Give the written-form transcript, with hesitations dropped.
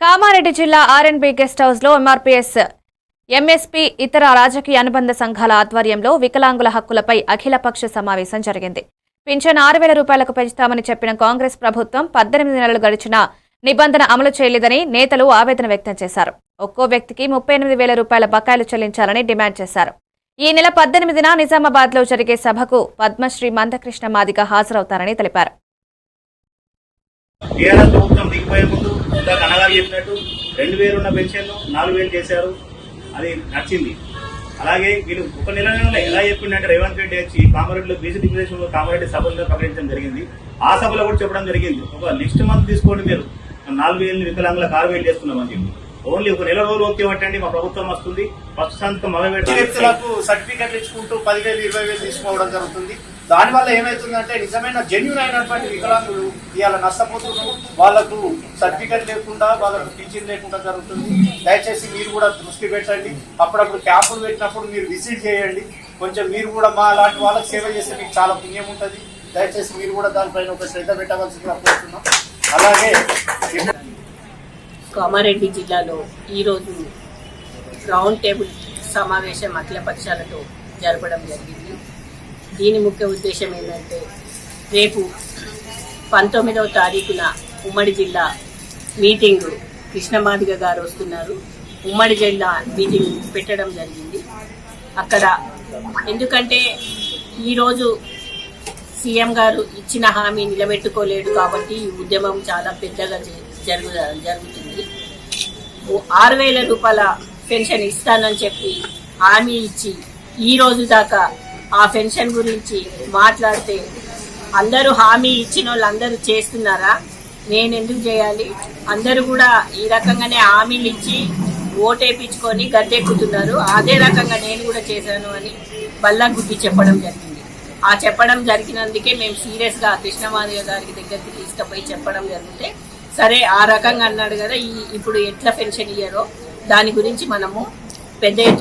కామారెడ్డి జిల్లా R&B guest house లో MRPS MSP ఇతర రాజకీయ అనుబంధ సంఘాల ఆధ్వర్యంలో వికలాంగుల హక్కులపై అఖిలపక్ష సమావేశం జరిగింది. పింఛన్ 6,000 రూపాయలకు పెంచుతామని చెప్పిన కాంగ్రెస్ ప్రభుత్వం 18 నెలలు గడిచినా నిబంధన అమలు చేయలేదని నేతలు ఆవేదన వ్యక్తం చేశారు. ఒక్కో వ్యక్తికి 38,000 రూపాయల బకాయిలు చెల్లించాలని డిమాండ్ చేశారు. ఈ నెల 18న నిజామాబాద్ లో జరిగే సభకు పద్మశ్రీ మందకృష్ణ మాదిగ హాజరవుతారని తెలిపారు. టీఆర్ఎస్ ప్రభుత్వం దిగిపోయే ముందు అన్నగారు చెప్పినట్టు 2,000 ఉన్న పెన్షన్ 4,000 చేశారు. అది నచ్చింది. అలాగే వీళ్ళు ఒక నెల ఎలా చెప్పిందంటే రేవంత్ రెడ్డి వచ్చి కామారెడ్డిలో బీసీ డిక్లరేషన్ లో కామారెడ్డి సభలో ప్రకటించడం జరిగింది. ఆ సభలో కూడా చెప్పడం జరిగింది, ఒక నెక్స్ట్ మంత్ తీసుకోండి మీరు 4,000 వికలాంగులకు 6,000 చేస్తున్నామని చెప్పి. ఓన్లీ ఒక నెల రోజులు ఓకే పట్టండి, మా ప్రభుత్వం వస్తుంది, ఫస్ట్ సంతకం మొదలుపెట్టి వ్యక్తులకు సర్టిఫికెట్లు ఇచ్చుకుంటూ 10,000, 20,000 తీసుకోవడం జరుగుతుంది. దానివల్ల ఏమైతుందంటే నిజమైన జెన్యూన్ అయినటువంటి వికలాంగులు ఇవాళ నష్టపోతున్నారు. వాళ్లకు సర్టిఫికెట్ లేకుండా, వాళ్ళకు పింఛన్ లేకుండా జరుగుతుంది. దయచేసి మీరు కూడా దృష్టి పెట్టండి. అప్పుడప్పుడు క్యాంపులు పెట్టినప్పుడు మీరు విజిట్ చేయండి. కొంచెం మీరు కూడా మా లాంటి వాళ్ళకి సేవ చేస్తే మీకు చాలా పుణ్యం ఉంటుంది. దయచేసి మీరు కూడా దానిపైన ఒక శ్రద్ధ పెట్టవలసిందిగా కోరుతున్నాం. అలాగే కామారెడ్డి జిల్లాలో ఈరోజు రౌండ్ టేబుల్ సమావేశం అఖిల పక్షాలతో జరపడం జరిగింది. దీని ముఖ్య ఉద్దేశం ఏంటంటే రేపు 19వ తారీఖున ఉమ్మడి జిల్లా మీటింగ్ కృష్ణమాదిగ గారు వస్తున్నారు. ఉమ్మడి జిల్లా మీటింగ్ పెట్టడం జరిగింది. అక్కడ ఎందుకంటే ఈరోజు సీఎం గారు ఇచ్చిన హామీ నిలబెట్టుకోలేడు కాబట్టి ఈ ఉద్యమం చాలా పెద్దగా జరుగుతుంది. 6,000 రూపాయల పెన్షన్ ఇస్తానని చెప్పి హామీ ఇచ్చి ఈ రోజు దాకా ఆ పెన్షన్ గురించి మాట్లాడితే అందరూ హామీ ఇచ్చిన వాళ్ళందరూ చేస్తున్నారా? నేను ఎందుకు చేయాలి? అందరూ కూడా ఈ రకంగానే హామీలు ఇచ్చి ఓటేపించుకొని గద్దెక్కుతున్నారు. అదే రకంగా నేను కూడా చేశాను అని బల్లా గుద్ది చెప్పడం జరిగింది. ఆ చెప్పడం జరిగినందుకే మేము సీరియస్గా కృష్ణమాదిగ గారికి దగ్గరికి తీసుకుపోయి చెప్పడం జరిగితే సరే ఆ రకంగా అన్నాడు కదా, ఇప్పుడు ఎట్లా పెన్షన్ ఇయ్యారో దాని గురించి మనము పెద్ద ఎత్తున